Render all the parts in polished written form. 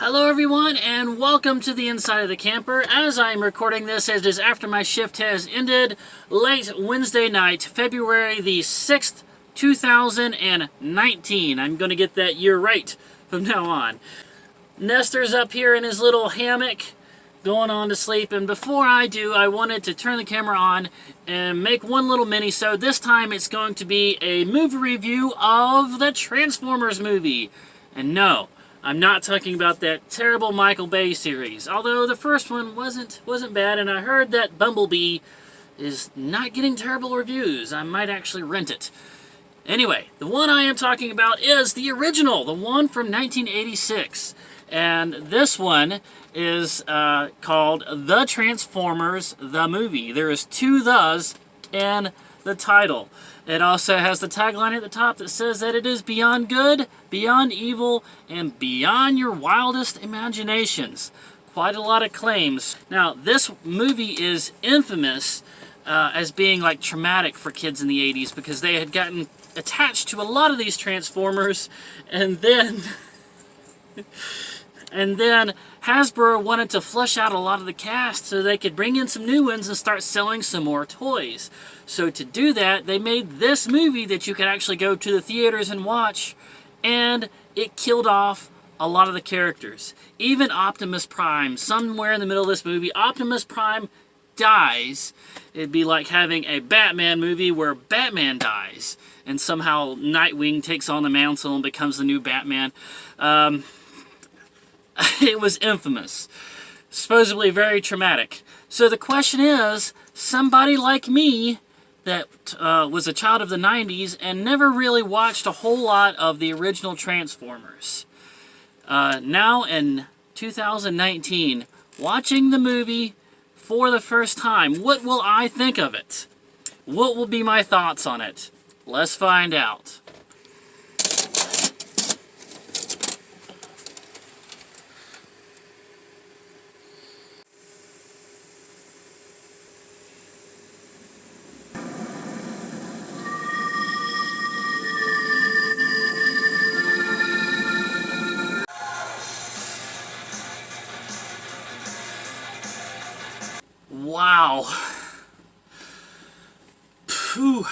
Hello everyone and welcome to the Inside of the Camper. As I'm recording this, it is after my shift has ended, late Wednesday night, February the 6th, 2019. I'm going to get that year right from now on. Nestor's up here in his little hammock, going on to sleep, and before I do, I wanted to turn the camera on and make one little mini-sode. This time it's going to be a movie review of the Transformers movie. And no, I'm not talking about that terrible Michael Bay series, although the first one wasn't bad, and I heard that Bumblebee is not getting terrible reviews. I might actually rent it. Anyway, the one I am talking about is the original, the one from 1986. And this one is called The Transformers, the movie. There is two thes in the title. It also has the tagline at the top that says that it is beyond good, beyond evil, and beyond your wildest imaginations. Quite a lot of claims. Now, this movie is infamous as being like traumatic for kids in the 80s because they had gotten attached to a lot of these Transformers, and then Hasbro wanted to flush out a lot of the cast so they could bring in some new ones and start selling some more toys. So to do that, they made this movie that you could actually go to the theaters and watch, and it killed off a lot of the characters. Even Optimus Prime, somewhere in the middle of this movie, Optimus Prime dies. It'd be like having a Batman movie where Batman dies, and somehow Nightwing takes on the mantle and becomes the new Batman. It was infamous. Supposedly very traumatic. So the question is, somebody like me that was a child of the 90s and never really watched a whole lot of the original Transformers. Now in 2019, watching the movie for the first time, what will I think of it? What will be my thoughts on it? Let's find out. Wow. Phew.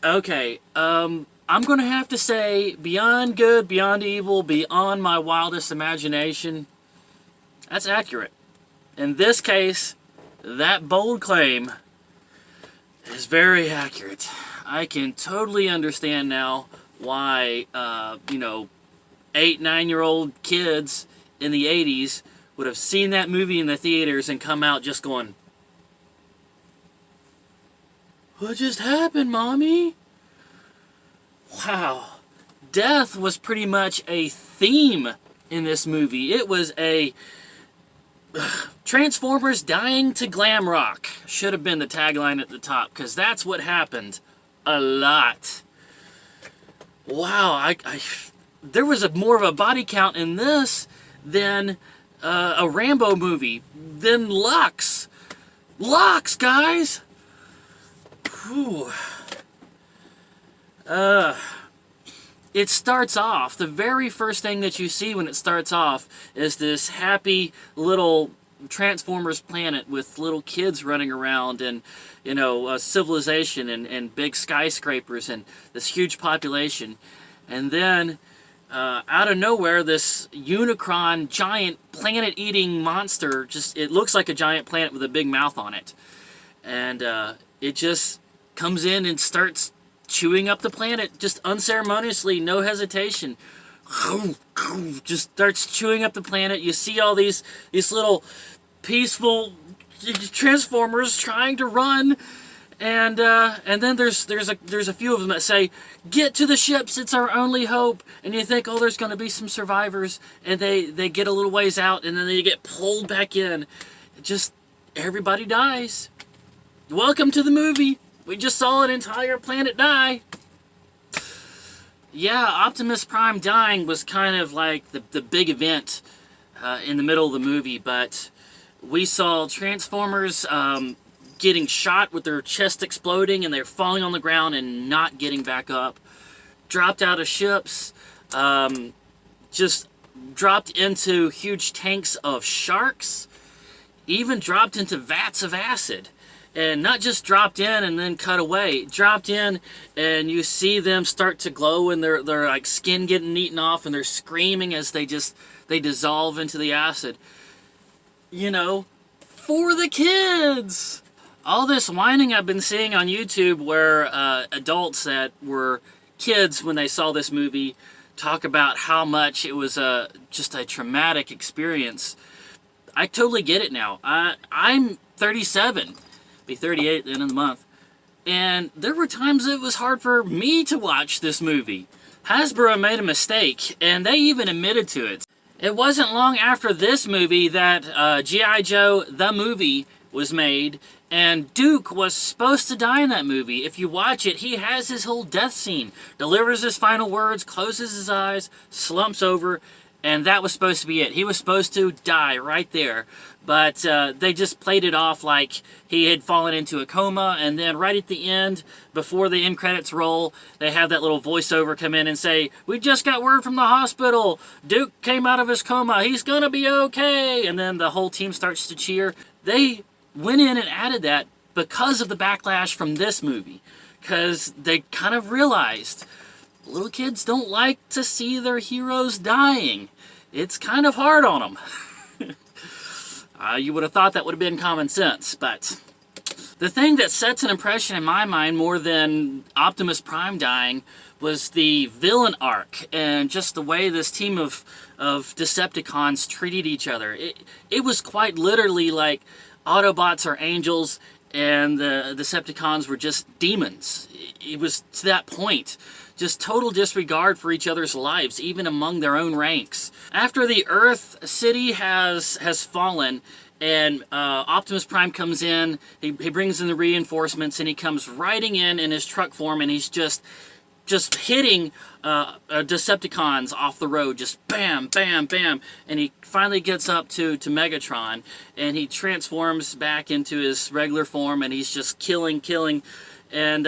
Okay, I'm gonna have to say beyond good, beyond evil, beyond my wildest imagination. That's accurate. In this case, that bold claim is very accurate. I can totally understand now why, 8, 9-year-old kids in the 80s would have seen that movie in the theaters and come out just going, "What just happened, Mommy?" Wow. Death was pretty much a theme in this movie. It was a Transformers dying to glam rock. Should have been the tagline at the top, because that's what happened a lot. Wow, there was more of a body count in this than a Rambo movie, than Lux. Lux, guys! Whew. It starts off, the very first thing that you see when it starts off is this happy little Transformers planet with little kids running around and, civilization and big skyscrapers and this huge population. And then out of nowhere, this Unicron giant planet-eating monster, it looks like a giant planet with a big mouth on it. And it just comes in and starts chewing up the planet, just unceremoniously, no hesitation. Just starts chewing up the planet. You see all these little peaceful Transformers trying to run, and then there's a few of them that say, "Get to the ships, it's our only hope." And you think, oh, there's going to be some survivors, and they get a little ways out, and then they get pulled back in. Just everybody dies. Welcome to the movie. We just saw an entire planet die. Yeah, Optimus Prime dying was kind of like the big event in the middle of the movie, but we saw Transformers getting shot with their chest exploding, and they're falling on the ground and not getting back up. Dropped out of ships, just dropped into huge tanks of sharks, even dropped into vats of acid. And not just dropped in and then cut away. Dropped in and you see them start to glow and their like skin getting eaten off and they're screaming as they dissolve into the acid. You know, for the kids. All this whining I've been seeing on YouTube where adults that were kids when they saw this movie talk about how much it was just a traumatic experience. I totally get it now. I'm 37. Be 38 at the end of the month. And there were times it was hard for me to watch this movie. Hasbro made a mistake, and they even admitted to it. It wasn't long after this movie that G.I. Joe, the movie, was made, and Duke was supposed to die in that movie. If you watch it, he has his whole death scene. Delivers his final words, closes his eyes, slumps over, and that was supposed to be it. He was supposed to die right there. But they just played it off like he had fallen into a coma, and then right at the end, before the end credits roll, they have that little voiceover come in and say, "We just got word from the hospital. Duke came out of his coma. He's gonna be okay." And then the whole team starts to cheer. They went in and added that because of the backlash from this movie. Because they kind of realized little kids don't like to see their heroes dying. It's kind of hard on them. You would have thought that would have been common sense, but the thing that sets an impression in my mind more than Optimus Prime dying was the villain arc and just the way this team of Decepticons treated each other. It was quite literally like Autobots are angels and the Decepticons were just demons. It was to that point. Just total disregard for each other's lives, even among their own ranks. After the Earth City has fallen, and Optimus Prime comes in, he brings in the reinforcements, and he comes riding in his truck form, and he's just hitting Decepticons off the road, just bam, bam, bam, and he finally gets up to Megatron, and he transforms back into his regular form, and he's just killing, and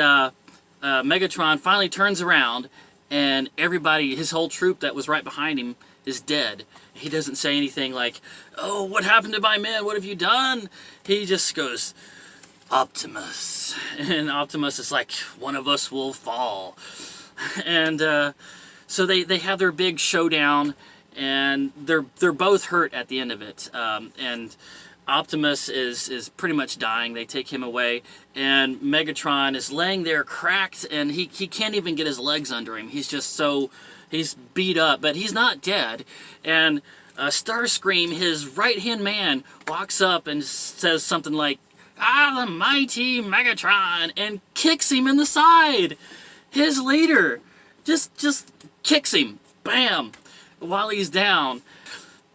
Megatron finally turns around, and everybody, his whole troop that was right behind him, is dead. He doesn't say anything like, "Oh, what happened to my men? What have you done?" He just goes, "Optimus." And Optimus is like, "One of us will fall." And so they have their big showdown, and they're both hurt at the end of it. And Optimus is pretty much dying. They take him away, and Megatron is laying there cracked, and he can't even get his legs under him. He's just he's beat up, but he's not dead. And Starscream, his right-hand man, walks up and says something like, "Ah, the mighty Megatron," and kicks him in the side. His leader just kicks him, bam, while he's down.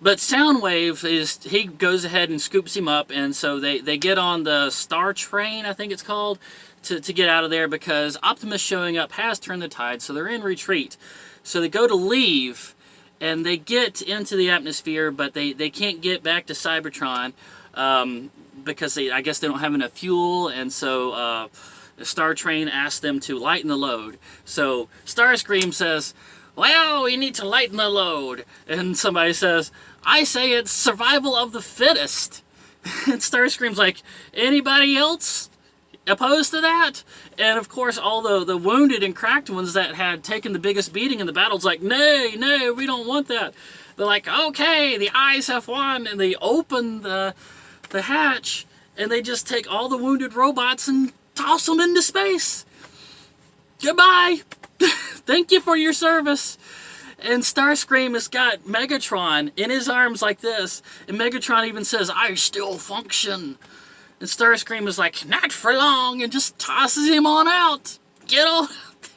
But Soundwave, he goes ahead and scoops him up, and so they get on the Star Train, I think it's called, to get out of there, because Optimus showing up has turned the tide, so they're in retreat. So they go to leave, and they get into the atmosphere, but they can't get back to Cybertron, because I guess they don't have enough fuel, and so the Star Train asks them to lighten the load. So Starscream says, "Well, we need to lighten the load." And somebody says, "I say it's survival of the fittest." And Starscream's like, "Anybody else opposed to that?" And of course, all the wounded and cracked ones that had taken the biggest beating in the battle's like, "Nay, we don't want that." They're like, "Okay, the eyes have won," and they open the hatch, and they just take all the wounded robots and toss them into space. Goodbye. Thank you for your service. And Starscream has got Megatron in his arms like this, and Megatron even says, "I still function." And Starscream is like, "Not for long," and just tosses him on out. Get on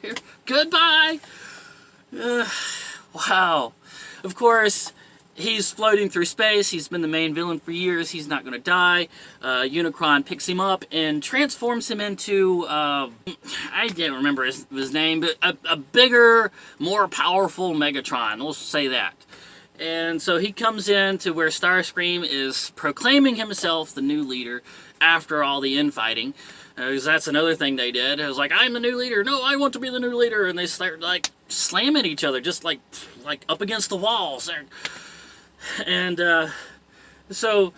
there. Goodbye. Wow. Of course, he's floating through space. He's been the main villain for years. He's not going to die. Unicron picks him up and transforms him into, I can't remember his name, but a bigger, more powerful Megatron. We'll say that. And so he comes in to where Starscream is proclaiming himself the new leader after all the infighting. Because that's another thing they did. It was like, "I'm the new leader. No, I want to be the new leader." And they start, like, slamming each other, just like up against the walls. And so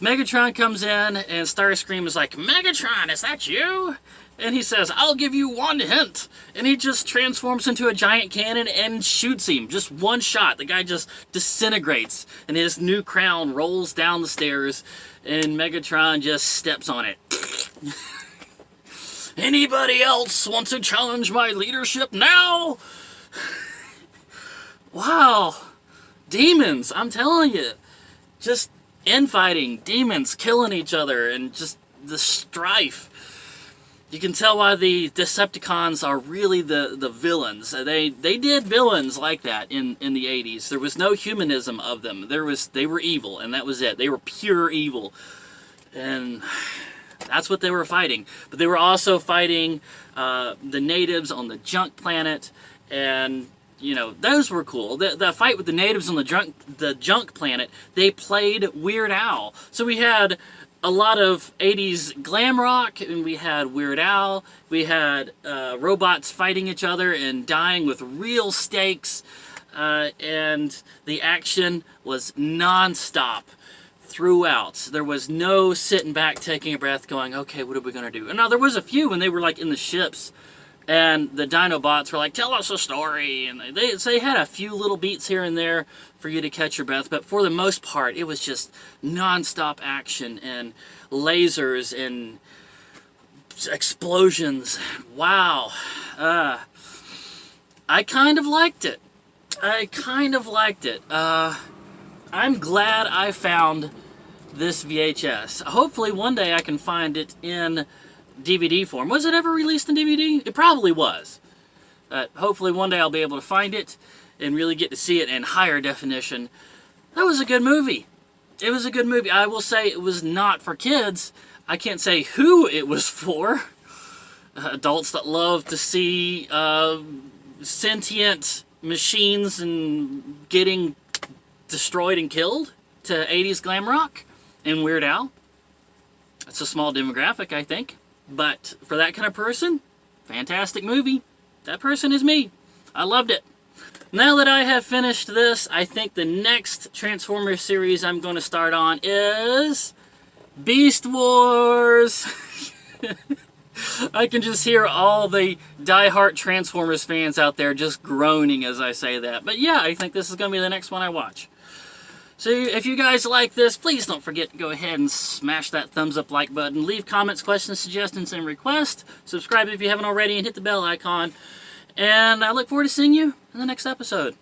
Megatron comes in, and Starscream is like, Megatron, is that you? And he says, I'll give you one hint. And he just transforms into a giant cannon and shoots him. Just one shot. The guy just disintegrates. And his new crown rolls down the stairs. And Megatron just steps on it. Anybody else want to challenge my leadership now? Wow. Demons, I'm telling you. Just infighting. Demons killing each other. And just the strife. You can tell why the Decepticons are really the villains. They did villains like that in the 80s. There was no humanism of them. They were evil, and that was it. They were pure evil. And that's what they were fighting. But they were also fighting the natives on the junk planet, and you know, those were cool. The fight with the natives on the junk planet, they played Weird Al. So we had a lot of 80s glam rock, and we had Weird Al. We had robots fighting each other and dying with real stakes, and the action was non-stop throughout. There was no sitting back, taking a breath, going, okay, what are we going to do? And now there was a few when they were like in the ships, and the Dinobots were like, tell us a story. And they had a few little beats here and there for you to catch your breath. But for the most part, it was just non-stop action and lasers and explosions. Wow. I kind of liked it. I'm glad I found this VHS. Hopefully one day I can find it in DVD form. Was it ever released in DVD? It probably was. Hopefully one day I'll be able to find it and really get to see it in higher definition. That was a good movie. It was a good movie. I will say it was not for kids. I can't say who it was for. Adults that love to see sentient machines and getting destroyed and killed to 80s glam rock and Weird Al. It's a small demographic, I think. But for that kind of person, fantastic movie. That person is me. I loved it. Now that I have finished this, I think the next Transformers series I'm going to start on is Beast Wars. I can just hear all the die-hard Transformers fans out there just groaning as I say that. But yeah, I think this is going to be the next one I watch. So if you guys like this, please don't forget to go ahead and smash that thumbs up like button. Leave comments, questions, suggestions, and requests. Subscribe if you haven't already and hit the bell icon. And I look forward to seeing you in the next episode.